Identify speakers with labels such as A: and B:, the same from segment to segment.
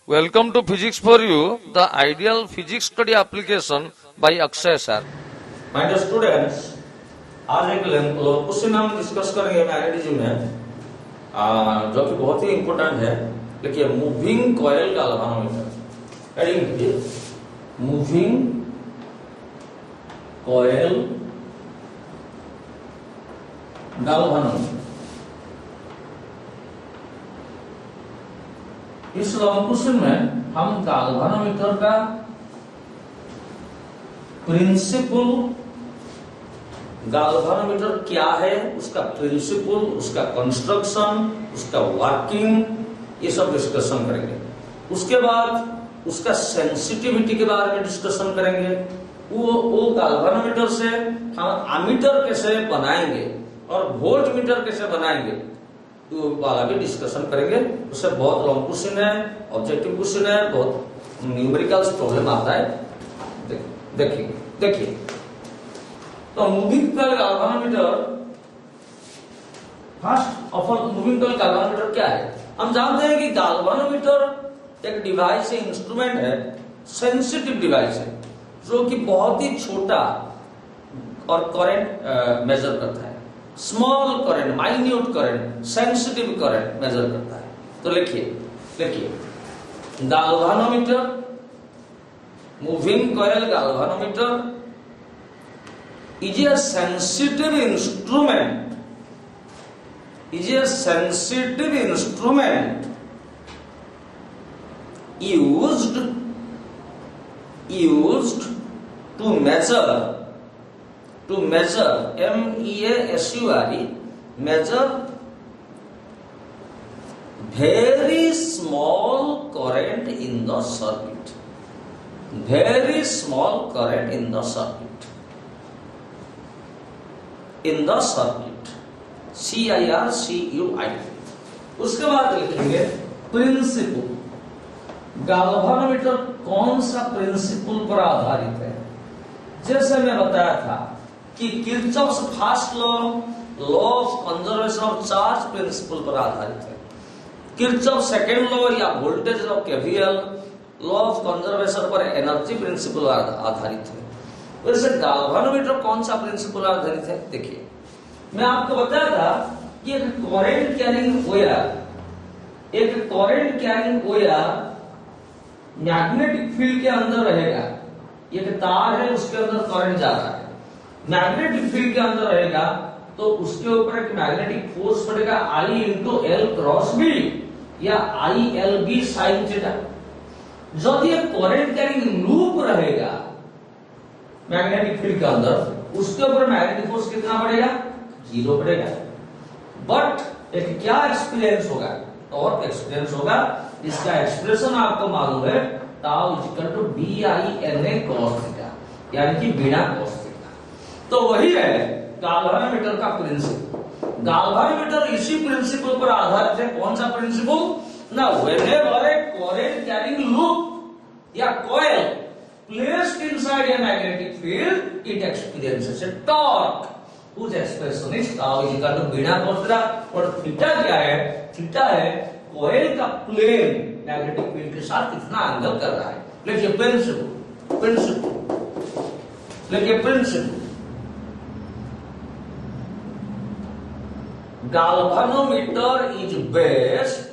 A: Welcome to Physics for You, the ideal physics study application by Akshay sir.
B: My dear students, आज एक question हम discuss करेंगे magnetism में, जो कि बहुत ही इंपॉर्टेंट है। देखिए, मूविंग कॉइल गैल्वानोमीटर। हेडिंग देखिए, मूविंग कॉइल गैल्वानोमीटर। इस लॉन्ग क्वेश्चन में हम गैल्वानोमीटर का प्रिंसिपल, गैल्वानोमीटर क्या है, उसका प्रिंसिपल, उसका कंस्ट्रक्शन, उसका वर्किंग, ये सब डिस्कशन करेंगे। उसके बाद उसका सेंसिटिविटी के बारे में डिस्कशन करेंगे। वो गैल्वानोमीटर से हम एमीटर कैसे बनाएंगे और वोल्ट मीटर कैसे बनाएंगे, तो वाला भी डिस्कशन करेंगे। उससे बहुत लॉन्ग क्वेश्चन है, ऑब्जेक्टिव क्वेश्चन है, बहुत न्यूमेरिकल प्रॉब्लम आता है। देखिए, तो moving coil galvanometer, first of all moving coil galvanometer क्या है? हम जानते हैं कि गैल्वानोमीटर एक डिवाइस है, इंस्ट्रूमेंट है, सेंसिटिव डिवाइस है, जो कि बहुत ही छोटा और करंट मेजर करता है। Small current, minute current, sensitive current measure करता है। तो देखिए galvanometer, moving coil galvanometer is a sensitive instrument, used to measure measure very small current in the circuit. Very small current in the circuit. CIRCUIT। उसके बाद लिखेंगे principal. Galvanometer कौन सा principal पर आधारित है? जैसे मैं बताया था कि Kirchhoff's first law of conservation of charge principle पर आधारित है। किरचॉफ सेकेंड लॉ या voltage law KVL, law of conservation पर एनर्जी प्रिंसिपल आधारित है। वैसे गैल्वानोमीटर कौन सा प्रिंसिपल आधारित है? देखिए, मैं आपको बताया था कि एक current carrying wire magnetic field के अंदर रहेगा। एक तार है, उसके अंदर करंट जा रहा है, मैग्नेटिक फील्ड के अंदर रहेगा, तो उसके ऊपर एक मैग्नेटिक फोर्स पड़ेगा I into L cross B या ILB साइन थीटा। जब ये करंट कैरिंग लूप रहेगा मैग्नेटिक फील्ड के अंदर, उसके ऊपर मैग्नेटिक फोर्स कितना पड़ेगा? 0 पड़ेगा। बट एक क्या एक्सपीरियंस होगा? टॉर्क एक्सपीरियंस होगा। इसका एक्सप्रेशन आपको मालूम है, tau equal to BINA cos theta, यानी कि बिना cos थीटा। तो वही है गैल्वानोमीटर का प्रिंसिपल। गैल्वानोमीटर इसी प्रिंसिपल पर आधारित है। कौन सा प्रिंसिपल? ना, whenever a current carrying loop या coil placed inside a magnetic field, it experiences a torque whose expression is tau is equal to beta cos theta. और थीटा क्या है? थीटा है coil का प्लेन मैग्नेटिक फील्ड के साथ कितना angle कर रहा है। देखिए principal, galvanometer is based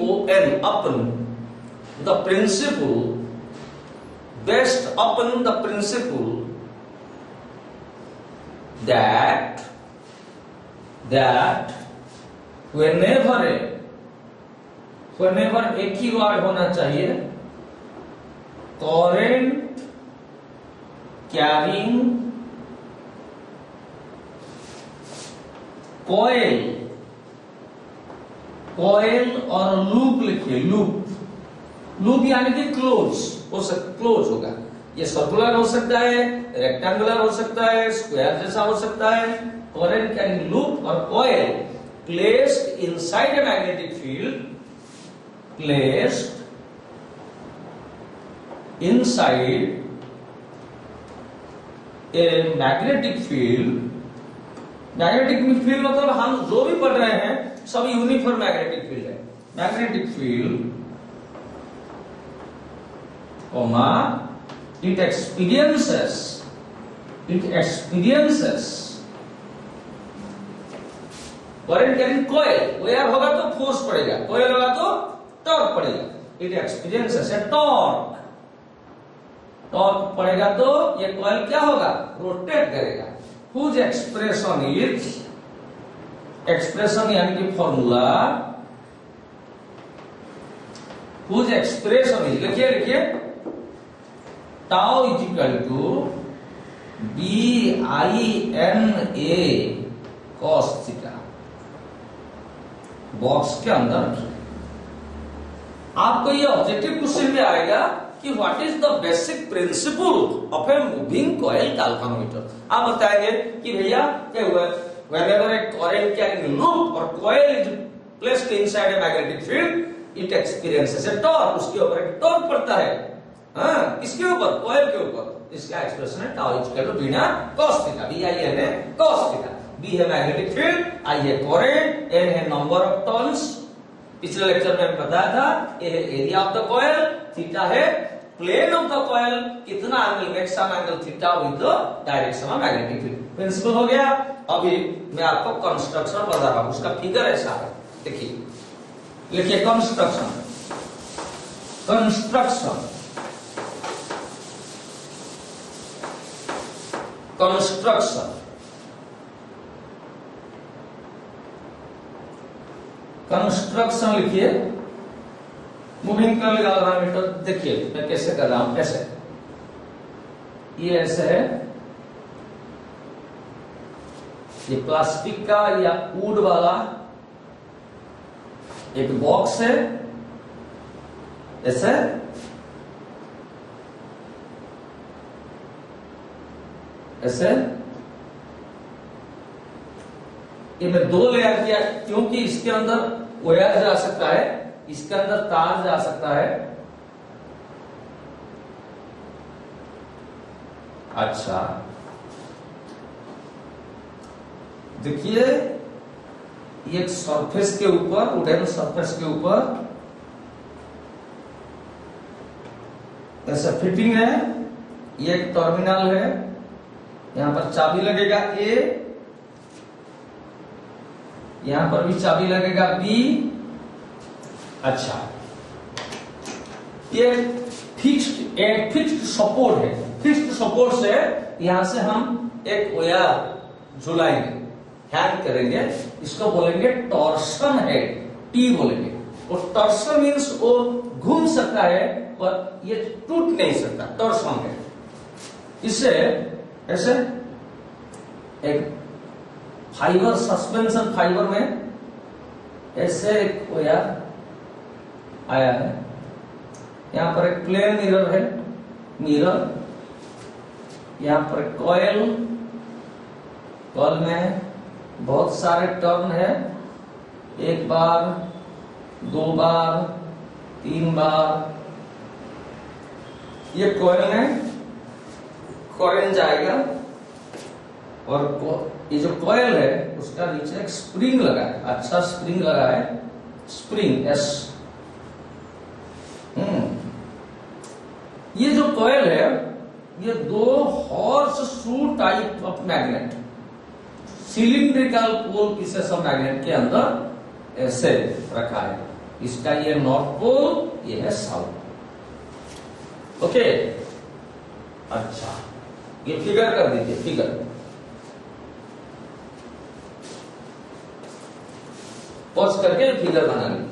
B: based upon the principle, based upon the principle that whenever एक ही वर्ड होना चाहिए, current carrying coil और लूप लिखिए। लूप यानी कि क्लोज होगा। ये सर्कुलर हो सकता है, रेक्टेंगुलर हो सकता है, स्क्वायर जैसा हो सकता है। करंट कैरिंग लूप और coil placed inside a magnetic field, placed inside a magnetic field मतलब हम जो भी पढ़ रहे हैं सब यूनिफॉर्म मैग्नेटिक फील्ड है। Magnetic field comma it experiences current carrying coil. Wire होगा तो फोर्स पड़ेगा, कॉइल होगा तो टॉर्क पड़ेगा। इट एक्सपीरियंसेस ए टॉर्क पड़ेगा तो ये कॉइल क्या होगा, रोटेट करेगा। हुज एक्सप्रेशन यानी कि फॉर्मूला, हुज एक्सप्रेशन लिखिए tau is equal to BINA cos theta. Box के अंदर आपको ये ऑब्जेक्टिव क्वेश्चन में आएगा कि what is the basic principle of a moving coil galvanometer. आप बताएंगे कि भैया क्या हुआ, whenever a current carrying loop or coil is placed inside a magnetic field, it experiences a torque। उसके ऊपर एक टॉर्क पड़ता है। हाँ, किसके ऊपर, कॉइल के ऊपर। इसका एक्सप्रेशन है tau is equal to BINA cos theta. BINA cos थीटा। B है मैग्नेटिक फील्ड, I है करंट, N है नंबर ऑफ टर्न्स। पिछले लेक्चर में बताया था ये है area of the coil, theta है प्लेन ऑफ द कॉइल, कितना angle makes some angle theta with the direction of magnetic field. Principle हो गया। अभी मैं आपको कंस्ट्रक्शन बता रहा हूं, उसका फिगर ऐसा है, देखिए लिखिए कंस्ट्रक्शन लिखिए। मूविंग कॉइल गैल्वेनोमीटर देखिए मैं कैसे कर रहा हूं, कैसे, ये ऐसे है, ये प्लास्टिक का या वुड वाला एक बॉक्स है, ऐसे ऐसे ये मैं 2 लेयर किया क्योंकि इसके अंदर वायर जा सकता है, इसके अंदर तार जा सकता है। अच्छा देखिए एक सरफेस के ऊपर, वुडन सरफेस के ऊपर ऐसा फिटिंग है, ये एक टर्मिनल है, यहां पर चाबी लगेगा A, यहां पर भी चाबी लगेगा B। अच्छा ये फिक्स्ड सपोर्ट है, फिक्स्ड सपोर्ट से यहां से हम एक वायर झुलाएंगे, हैंग करेंगे, इसको बोलेंगे टॉर्शन हेड, T बोलेंगे। और टॉर्शन मीन्स वो घूम सकता है पर ये टूट नहीं सकता, टॉर्शन हेड। इससे ऐसे एक फाइबर, सस्पेंशन फाइबर में ऐसे एक वायर आया है, यहां पर एक प्लेन मिरर है, यहां पर कॉइल में बहुत सारे टर्न है, 1 बार 2 बार 3 बार। ये कॉइल में करंट जाएगा और ये जो कॉइल है उसका नीचे एक स्प्रिंग लगा है, अच्छा स्प्रिंग लगा है, स्प्रिंग S। ये जो कॉइल है ये 2 horse shoe type of magnet, cylindrical pole pieces of magnet के अंदर ऐसे रखा है। इसका ये नॉर्थ पोल, ये है साउथ। ओके अच्छा ये फिगर कर दीजिए, फिगर पॉज करके फिगर बना लीजिए।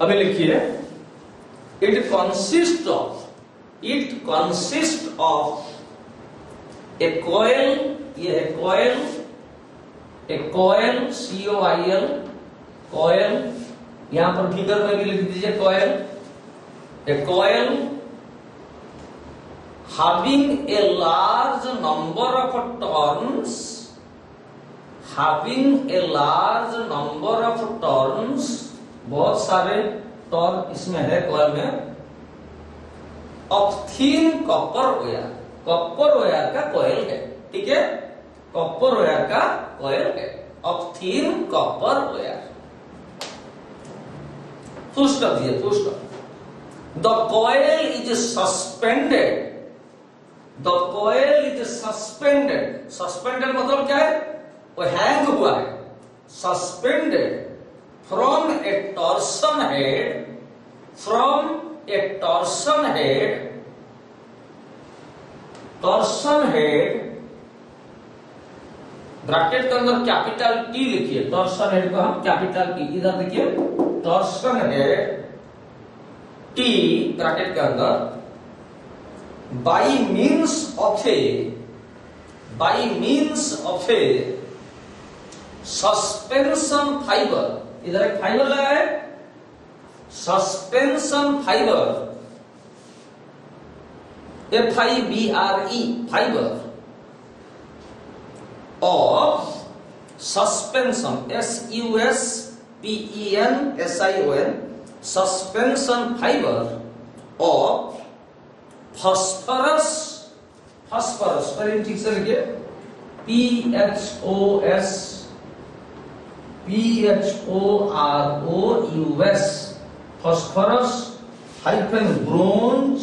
B: अभी लिखिए it consist of A coil, ये है कॉइल, ए कॉइल COIL, कॉइल, यहां पर फिगर में भी लिख दीजिए coil, A coil having a large number of turns, बहुत सारे टर्न इसमें है कॉइल में, of thin copper wire, copper wire का कॉइल है, ठीक है, कॉपर वायर का कॉइल है, of thin copper wire. Full stop दिए, full stop. The coil is suspended, the coil is suspended, suspended मतलब क्या है, वो हैंग हुआ है, suspended from a torsion head, from a torsion head, torsion head bracket के अंदर कैपिटल टी लिखिए, टॉर्सन हेड को हम कैपिटल टी, इधर देखिए टॉर्सन हेड टी ब्रैकेट के अंदर, by means of A, by means of A suspension fibre, इधर एक फाइबर लगा है, suspension fibre, FIBRE fibre, of suspension, SUSPENSION suspension fibre of phosphorus, phosphorus spelling ठीक से लिखिए, PHOSPHOROUS, phosphorus hyphen bronze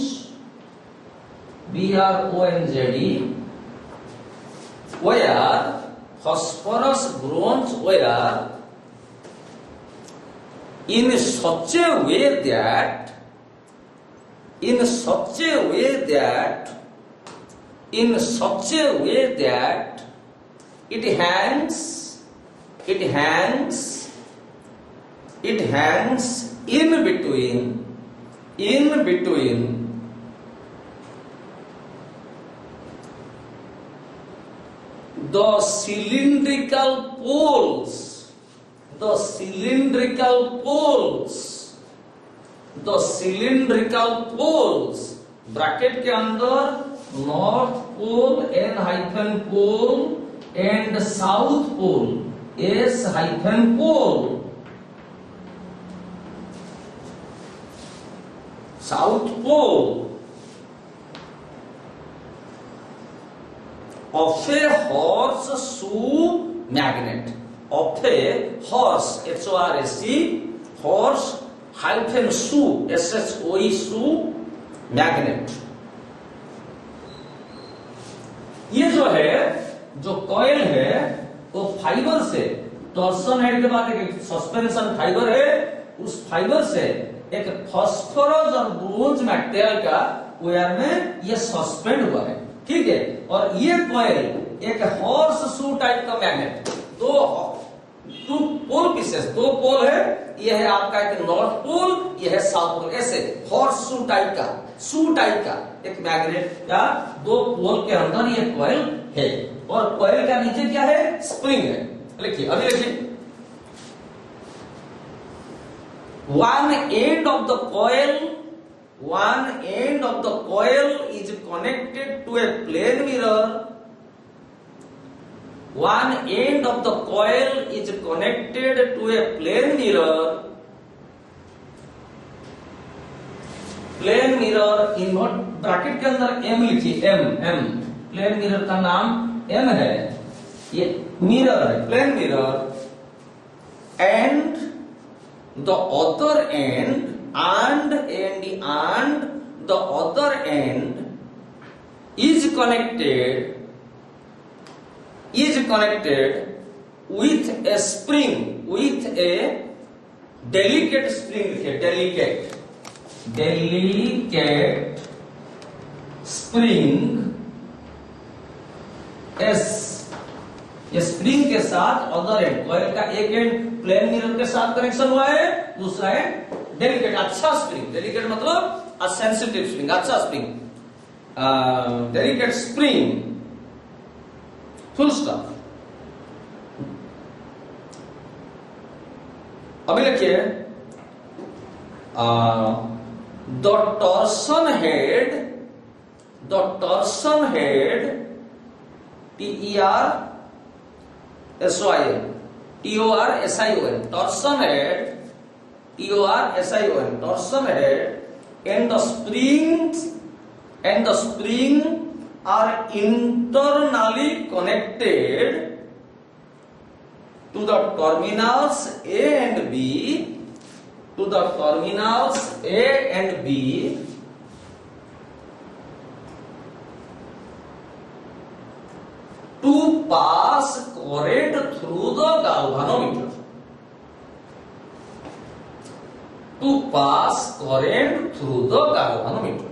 B: BRONZE, where phosphorus bronze wire in such a way that, in such a way that, in such a way that it hangs, it hangs, it hangs in between, in between the cylindrical poles, the cylindrical poles, the cylindrical poles, bracket के अंदर north pole N hyphen pole and south pole S hyphen pole, south pole of a horseshoe magnet, of a horse HORSE, horse hyphen shoe SHOE shoe magnet। ये जो है, जो coil है वो fibre से, torsion head के बाद एक सस्पेंशन फाइबर है, उस फाइबर से एक फास्फोरस और ब्रोंज मेटेरियल का वायर में ये सस्पेंड हुआ है, ठीक है। और ये कॉइल एक हॉर्स शू टाइप का मैग्नेट, दो पोल पीसेस, दो पोल है, ये है आपका एक नॉर्थ पोल, ये है साउथ पोल, ऐसे हॉर्स शू टाइप का, शू टाइप का एक मैग्नेट का दो पोल के अंदर ये कॉइल है, और कॉइल का नीचे क्या है, स्प्रिंग है। लिखिए, अभी लिखिए, one end of the coil, one end of the coil is connected to a plane mirror, one end of the coil is connected to a plane mirror, plane mirror in bracket के अंदर M लिखिए, M plane mirror का नाम M है, ये mirror है, plane mirror, and the other end and the other end is connected with a spring, with a delicate spring, delicate spring S, ये spring के साथ अदर एंड, कॉइल का एक एंड प्लेन मिरर के साथ कनेक्शन हुआ है, दूसरा एंड डेलिकेट, अच्छा स्प्रिंग, डेलिकेट मतलब सेंसिटिव स्प्रिंग, अच्छा spring, delicate spring, full stop. अभी लिखिए, the torsion head, the torsion head TERSION, TORSION, torsion head, TORSION, torsion head, and the springs and the spring are internally connected to the terminals A and B, to the terminals A and B to pass current through the galvanometer. To pass current through the galvanometer.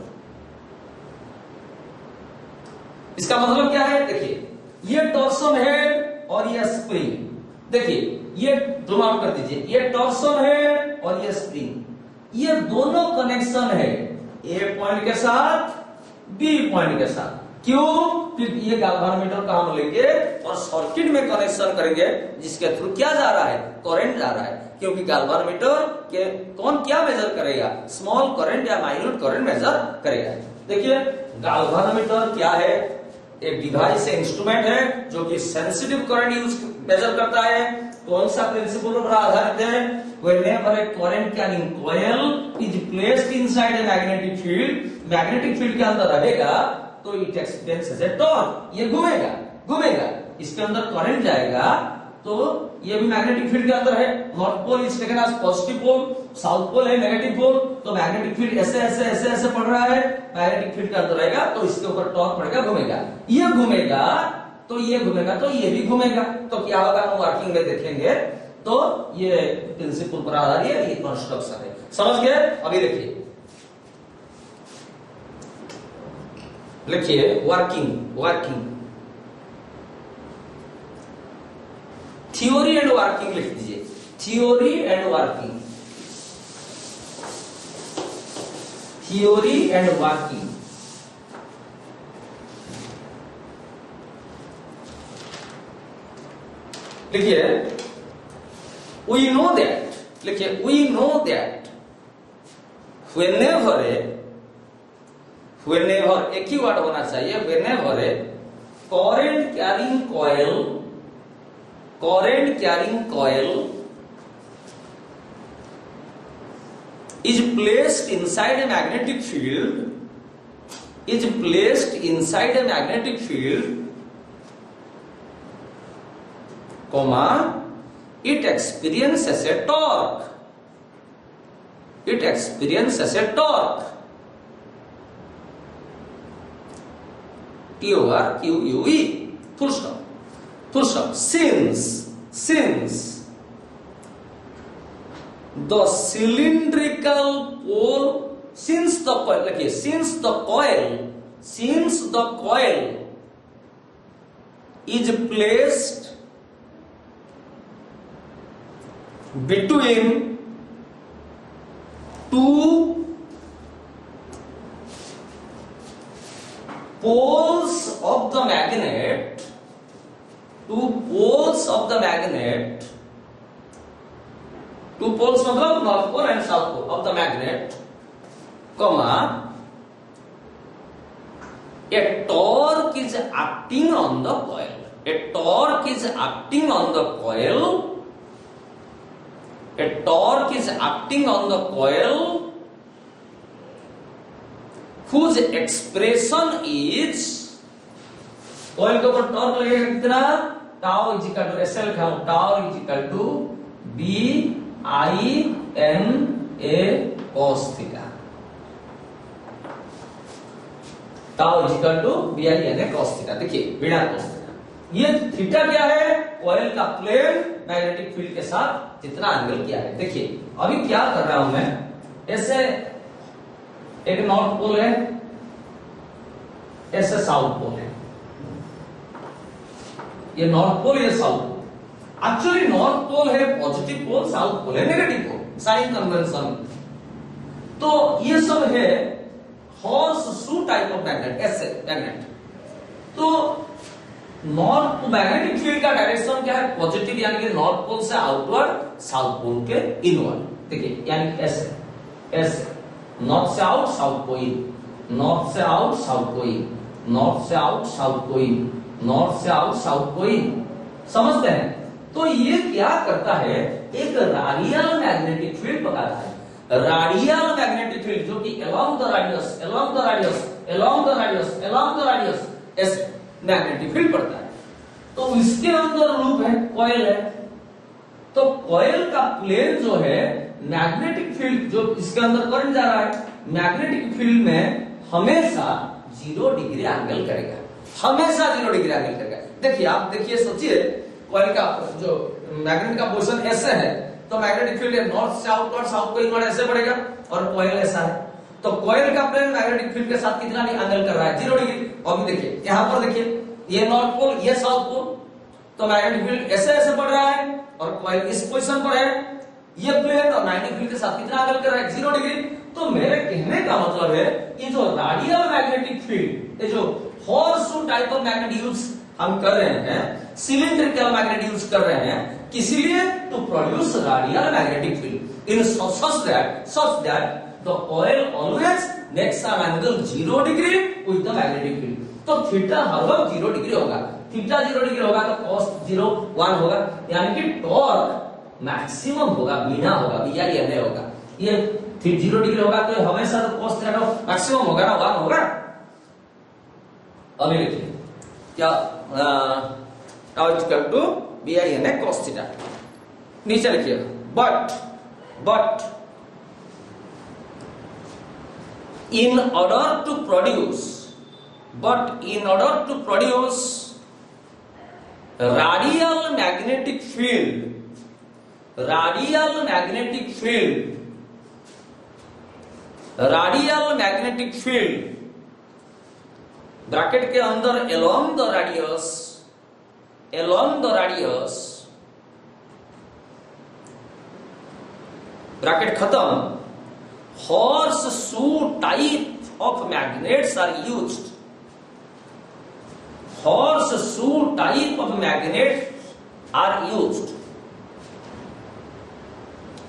B: इसका मतलब क्या है? देखिए, ये torsion head और ये spring, देखिए ये ड्रॉ आउट कर दीजिए, ये टॉर्सन हेड और ये स्प्रिंग, ये दोनों कनेक्शन है ए पॉइंट के साथ बी पॉइंट के साथ। क्यों? क्योंकि ये गैल्वेनोमीटर का हम लेंगे और सर्किट में कनेक्शन करेंगे जिसके थ्रू क्या जा रहा है? करंट जा रहा है। क्योंकि गैल्वेनोमीटर के कौन क्या मेजर करेगा? स्मॉल करंट या माइन्यूट करंट मेजर करेगा। देखिए गैल्वेनोमीटर क्या है? एक डिवाइस है, इंस्ट्रूमेंट है जो कि सेंसिटिव करंट यूज मेजर करता है। कौन सा प्रिंसिपल पर आधारित है? Whenever a current carrying coil is placed inside a magnetic field, magnetic field के अंदर रहेगा तो इट एक्सपीरियंसेस ए टॉर्क, ये घूमेगा घूमेगा, इसके अंदर करंट जाएगा तो ये भी मैग्नेटिक फील्ड के अंदर है। North pole is taken as positive pole, south pole है नेगेटिव पोल, तो मैग्नेटिक फील्ड ऐसे ऐसे ऐसे ऐसे पड़ रहा है, मैग्नेटिक फील्ड के अंदर रहेगा तो इसके ऊपर टॉर्क पड़ेगा, घूमेगा, ये घूमेगा तो ये घूमेगा तो ये भी घूमेगा, तो क्या होगा हम वर्किंग में देखेंगे। तो ये प्रिंसिपल पर आधारित है, ये कंस्ट्रक्शन है, समझ गए? अभी देखिए, लिखिए working, working theory and working लिख दीजिए, theory and working, theory and working. लिखिए we know that, लिखिए we know that whenever एक ही वर्ड होना चाहिए, whenever current carrying coil is placed inside a magnetic field, comma, it experiences a torque, T-O-R-Q-U-E, full stop, since the cylindrical pole, since the coil is placed between two poles of the magnet, two poles मतलब north pole and south pole of the magnet, comma, a torque is acting on the coil, whose expression is, coil के ऊपर torque लगेगा कितना? Tau is equal to SL लिखा हूं, tau is equal to BINA cos theta, tau is equal to BINA cos theta. देखिए BINA cos theta, ये theta क्या है? कॉइल का प्लेन मैग्नेटिक फील्ड के साथ जितना एंगल किया है। देखिए अभी क्या कर रहा हूं मैं, ऐसे एक नॉर्थ पोल है, ऐसे साउथ पोल है, ये नॉर्थ पोल, ये south pole. Actually north pole है पॉजिटिव पोल, साउथ पोल है नेगेटिव पोल, साइन कन्वेंशन। तो ये सब है horse shoe type of magnet, ऐसे मैग्नेट। तो नॉर्थ मैग्नेटिक फील्ड का डायरेक्शन क्या है? पॉजिटिव, यानी कि नॉर्थ पोल से आउटवर्ड, साउथ पोल के इनवर्ड। देखिए यानी ऐसे ऐसे, नॉर्थ से आउट साउथ को इन, नॉर्थ से आउट साउथ को इन, नॉर्थ से आउट साउथ को इन, नॉर्थ से आउट साउथ को इन, समझते हैं? तो ये क्या करता है? एक रेडियल मैग्नेटिक फील्ड बनाता है, रेडियल मैग्नेटिक फील्ड जो कि along the radius along the radius ऐसे मैग्नेटिक फील्ड पड़ता है। तो इसके अंदर लूप है, कॉइल है, तो कॉइल का प्लेन जो है मैग्नेटिक फील्ड जो इसके अंदर करंट जा रहा है, मैग्नेटिक फील्ड में हमेशा 0 डिग्री एंगल करेगा, हमेशा 0 डिग्री एंगल करेगा। देखिए आप देखिए, सोचिए कॉइल का जो मैग्नेट का पोजीशन ऐसे है, तो मैग्नेटिक फील्ड नॉर्थ साउथ को इनवर्ड ऐसे पड़ेगा, और कॉइल ऐसा है, तो कॉइल का प्लेन मैग्नेटिक फील्ड के साथ कितना एंगल कर रहा है, 0 डिग्री। अभी देखिए यहां पर देखिए, ये नॉर्थ पोल, ये साउथ पोल, तो मैग्नेटिक फील्ड ऐसे ऐसे पड़ रहा है और कॉइल इस पोजीशन पर है, ये प्लेन और मैग्नेटिक फील्ड के साथ कितना एंगल कर रहा है, 0 डिग्री। तो मेरे कहने का मतलब है ये जो रेडियल मैग्नेटिक फील्ड, ये जो horseshoe type of magnet use हम कर रहे हैं, सिलिंड्रिकल मैग्नेट यूज कर रहे हैं, किसी लिए to produce radial magnetic field in such that the coil always makes an angle 0 degree with the magnetic field। तो थीटा हर वक्त 0 डिग्री होगा, थीटा 0 डिग्री होगा तो cos 0 1 होगा, यानी कि टॉर्क मैक्सिमम होगा, बिना होगा, BINA होगा। ये 0 डिग्री होगा तो हमेशा तो cos थीटा मैक्सिमम होगा ना, 1 होगा। अभी देखिए क्या tau is equal to BINA cos theta. नीचे लिखिए but in order to produce radial magnetic field bracket के अंदर along the radius ब्रैकेट खत्म, horseshoe type of magnets are used, horseshoe type of magnets are used,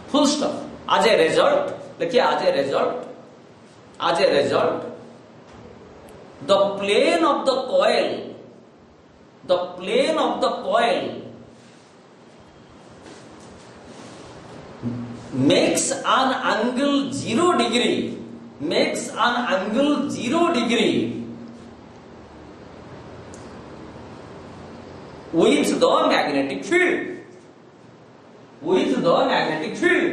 B: full stop। as a result, देखिए as a result the plane of the coil makes an angle 0 degree with the magnetic field,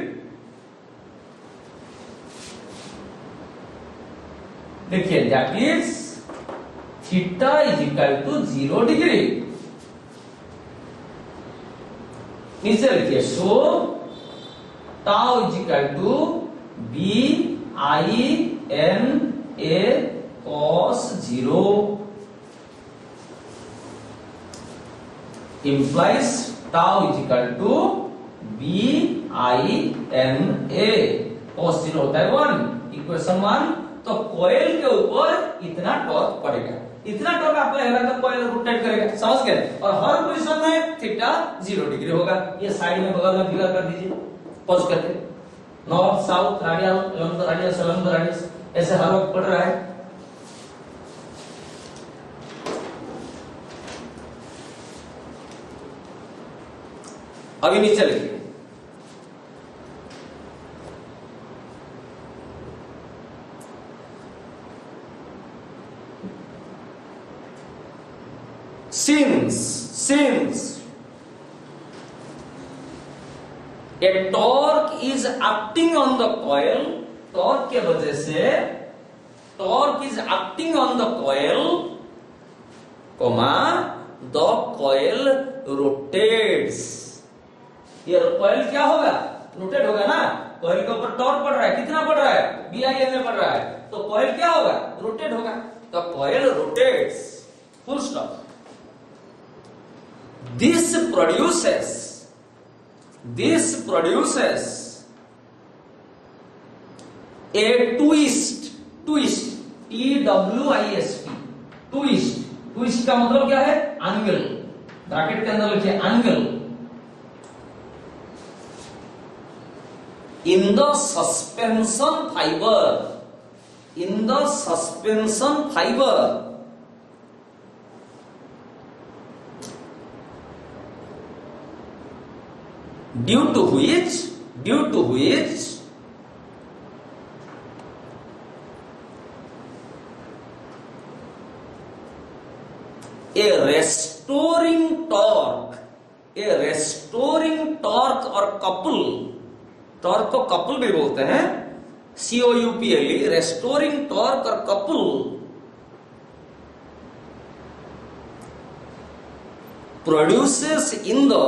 B: देखिए that is theta is equal to 0 degree. नीचे लिखिए so tau is equal to BINA cos 0 implies tau is equal to BINA cos 0 होता है 1, equation 1। तो coil के ऊपर इतना torque पड़ेगा, इतना टॉर्क आपको लगेगा तो कॉइल रोटेट करेगा, समझ गए। और हर पोजीशन में थीटा 0 डिग्री होगा। ये साइड में बगल में फिगर कर दीजिए पॉज करके, north south radial along the radius ऐसे हर वक्त पड़ रहा है। अभी नीचे लिखिए since a torque is acting on the coil, torque के वजह से torque is acting on the coil, the coil rotates। ये coil क्या होगा, रोटेट होगा ना। coil के ऊपर टॉर्क पड़ रहा है, कितना पड़ रहा है, BINA पड़ रहा है, तो coil क्या होगा, रोटेट होगा। तो coil rotates, full stop। This produces a twist, TWIST, twist का मतलब क्या है, एंगल। ब्रैकेट के अंदर लिखिए angle in the suspension fiber, due to which torque, ये रेस्टोरिंग टॉर्क और कपल, टॉर्क को कपल भी बोलते हैं, COUPLE, रेस्टोरिंग टॉर्क और couple produces in the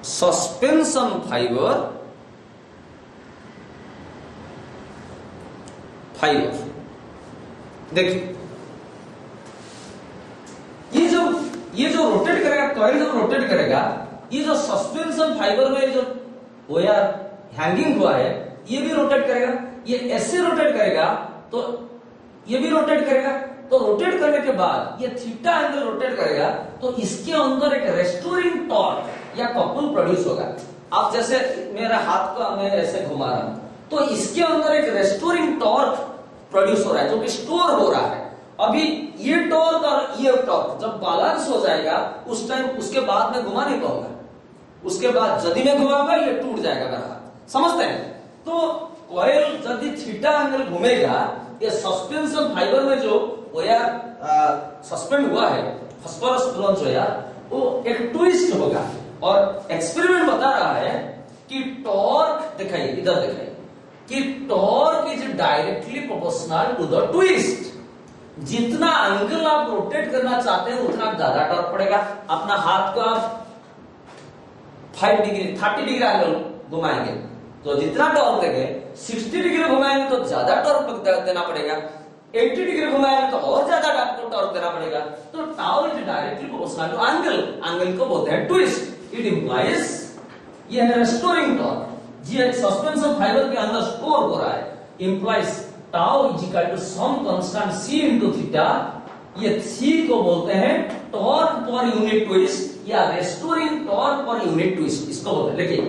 B: suspension fiber देखिए ये जो रोटेट करेगा, कॉइल जब रोटेट करेगा, ये जो सस्पेंशन फाइबर में जो वायर हैंगिंग हुआ है ये भी रोटेट करेगा, ये ऐसे रोटेट करेगा तो ये भी रोटेट करेगा, तो रोटेट करने के बाद ये थीटा एंगल रोटेट करेगा तो इसके अंदर एक रेस्टोरिंग टॉर्क या कपल प्रोड्यूस होगा। आप जैसे मेरा हाथ को मैं ऐसे घुमा रहा हूं तो इसके अंदर एक रेस्टोरिंग टॉर्क प्रोड्यूस हो रहा है जो कि स्टोर हो रहा है। अभी ये टॉर्क और ये टॉर्क जब बैलेंस हो जाएगा उस टाइम उसके बाद मैं घुमा नहीं पाऊंगा, उसके बाद यदि मैं घुमाऊंगा ये टूट जाएगा मेरा हाथ, समझते हैं? तो कॉइल यदि थीटा एंगल घूमेगा, ये सस्पेंशन फाइबर में जो वायर सस्पेंड हुआ है फास्फोरस ब्रोंज वायर, वो एक ट्विस्ट होगा और एक्सपेरिमेंट बता रहा है कि टॉर्क, दिखाइए इधर दिखाइए, कि torque is directly proportional to the twist. जितना एंगल आप रोटेट करना चाहते हैं उतना ज्यादा टॉर्क पड़ेगा। अपना हाथ को आप 5 डिग्री 30 डिग्री एंगल घुमाएंगे तो जितना टॉर्क देंगे, 60 डिग्री घुमाएंगे तो ज्यादा टॉर्क देना पड़ेगा, 80 डिग्री घुमाएंगे तो और ज्यादा आपको टॉर्क देना पड़ेगा। तो tau is directly proportional to angle, angle को बोलते हैं ट्विस्ट। इट इंप्लाइज ये है रेस्टोरिंग टॉर्क, जी सस्पेंशन फाइबर के अंदर स्टोर हो रहा है, implies tau is equal to some constant c into theta. ये c को बोलते हैं टॉर्क पर यूनिट ट्विस्ट या restoring torque per unit twist, इसको बोलते हैं। देखिए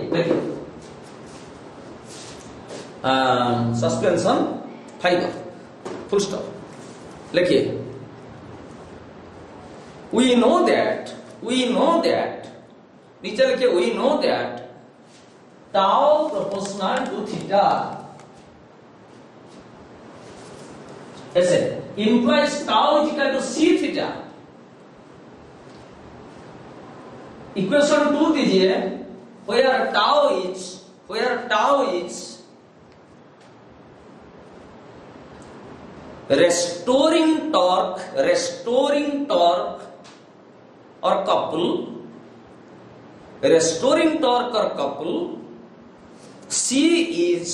B: सस्पेंशन फाइबर, फुल स्टॉप। लिखिए we know that नीचे लिखिए we know that tau proportional to theta ऐसे implies tau is equal to c theta। Equation 2 दीजिए, where tau is restoring torque और couple, C is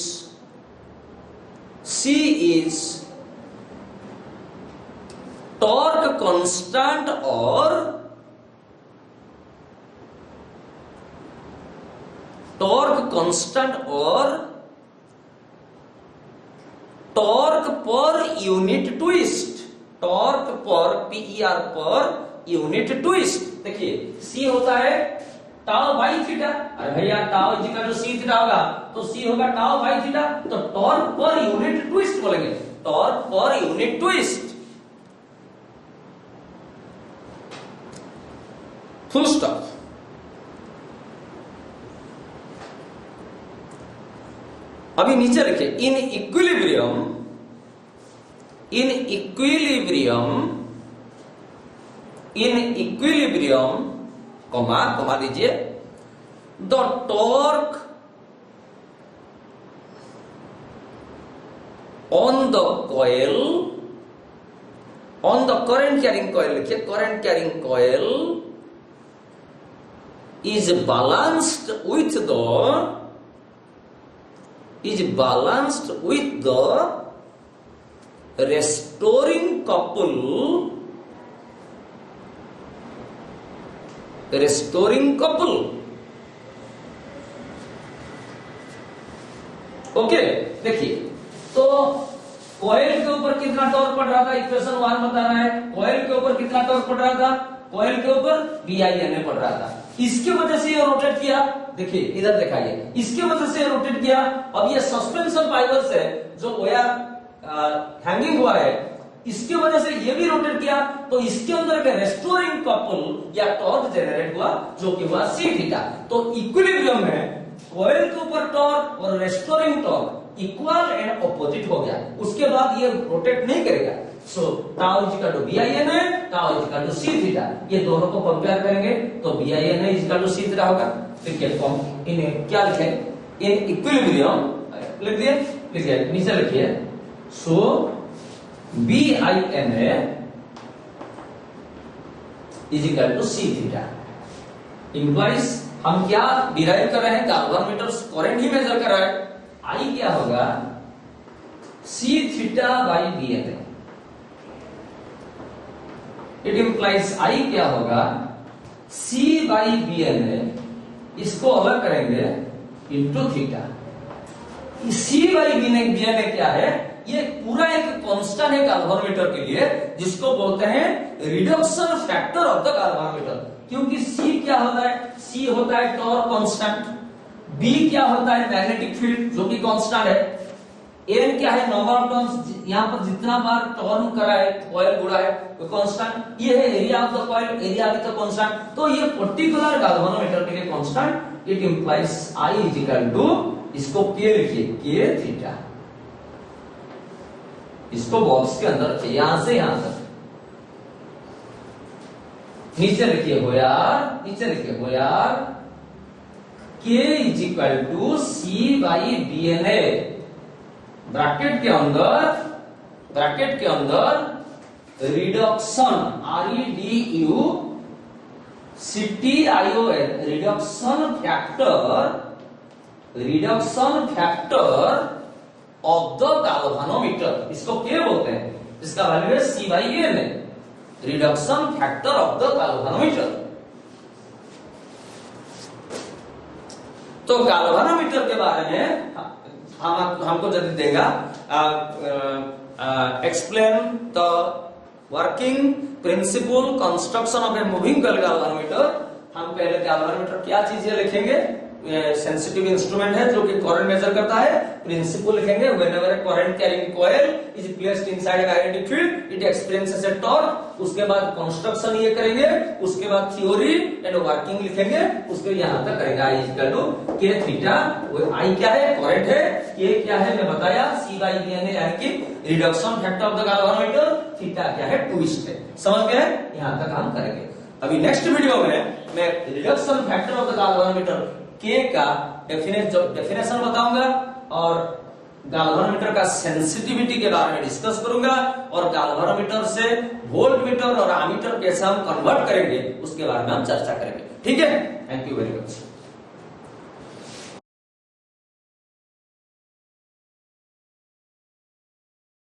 B: torque constant और torque per unit twist, torque per PER per unit twist. देखिए C होता है tau by theta, अरे भैया tau is equal to c theta होगा तो C होगा टाउ बाई थीटा, तो टॉर्क पर यूनिट ट्विस्ट बोलेंगे, torque per unit twist, full stop. अभी नीचे लिखिए इन इक्विलिब्रियम कॉमा दीजिए, the torque on the current carrying coil, लिखिए current carrying coil is balanced with the restoring couple okay. देखिए तो coil के ऊपर कितना टॉर्क पड़ रहा था, इक्वेशन 1 बता रहा है, कॉइल के ऊपर कितना टॉर्क पड़ रहा था, कॉइल के ऊपर BINA पड़ रहा था, इसके वजह से ये रोटेट किया। देखिए इधर दिखाइए, इसके वजह से रोटेट किया। अब ये सस्पेंशन फाइबर से जो वायर हैंगिंग हुआ है इसकी वजह से ये भी रोटेट किया, तो इसके अंदर एक रेस्टोरिंग कपल या टॉर्क जनरेट हुआ जो कि हुआ c थीटा। तो इक्विलिब्रियम में कॉइल के ऊपर टॉर्क और restoring torque equal and opposite हो गया, उसके बाद ये रोटेट नहीं करेगा। So tau is equal to BIN है, tau is equal to C theta. ये दोनों को कंपेयर करेंगे तो BIN है is equal to C theta होगा। फिर क्या फॉर्म इन्हें क्या लिखें, इन इक्विलिब्रियम लिख दिए, लिखिए नीचे लिखिए। सो BIN है is equal to C theta. Implies हम क्या डिराइव कर रहे हैं, गाल्वानोमीटर करंट ही मेजर कर रहा है। I क्या होगा, C थीटा बाई BN है। इट इंप्लाइज I क्या होगा, C बाई BN है, इसको अलग करेंगे into theta. C by BN क्या है, ये पूरा एक कांस्टेंट है गाल्वानोमीटर के लिए, जिसको बोलते हैं reduction factor of the galvanometer. क्योंकि C क्या होता है, C होता है टॉर्क कांस्टेंट, B क्या होता है मैग्नेटिक फील्ड जो कि कांस्टेंट है, N क्या है नंबर ऑफ टर्न्स, यहाँ पर जितना बार टर्न करा है कॉइल घुरा है वो कांस्टेंट। ये है area of the coil, area of the constant. तो ये पर्टिकुलर गाल्वानोमीटर के लिए constant. It implies I is equal to, इसको K लिखिए, K थीटा। इसको बॉक्स के अंदर रखिए, यहां से यहां तक। नीचे लिखिए हो यार, नीचे लिखिए हो यार, K is equal to C by BN है। ब्रैकेट के अंदर reduction reduction factor of the galvanometer, इसको क्या बोलते हैं, इसका वैल्यू है C बाई BN है, reduction factor of the galvanometer. तो गाल्वानोमीटर के बारे में हमको जब देगा explain the working principle construction of a moving coil galvanometer. हम पहले गाल्वानोमीटर क्या चीज है लिखेंगे, सेंसिटिव इंस्ट्रूमेंट है जो कि करंट मेजर करता है। प्रिंसिपल लिखेंगे, whenever A current carrying coil is placed inside a magnetic field it experiences A torque. उसके बाद कंस्ट्रक्शन ये करेंगे, उसके बाद थ्योरी एंड वर्किंग लिखेंगे, उसके यहां तक करेंगे। I equal to K theta. I क्या है, करंट है, K क्या है मैं बताया, C बाई BN है यानी कि reduction factor of the galvanometer, theta क्या है ट्विस्ट है। समझ गए, यहां तक हम करेंगे। अभी नेक्स्ट वीडियो में मैं reduction factor of the galvanometer K का डेफिनेशन बताऊंगा और गाल्वानोमीटर का सेंसिटिविटी के बारे में डिस्कस करूंगा, और गाल्वानोमीटर से वोल्टमीटर और एमीटर कैसे हम कन्वर्ट करेंगे उसके बारे में हम चर्चा करेंगे। ठीक है, थैंक यू वेरी मच।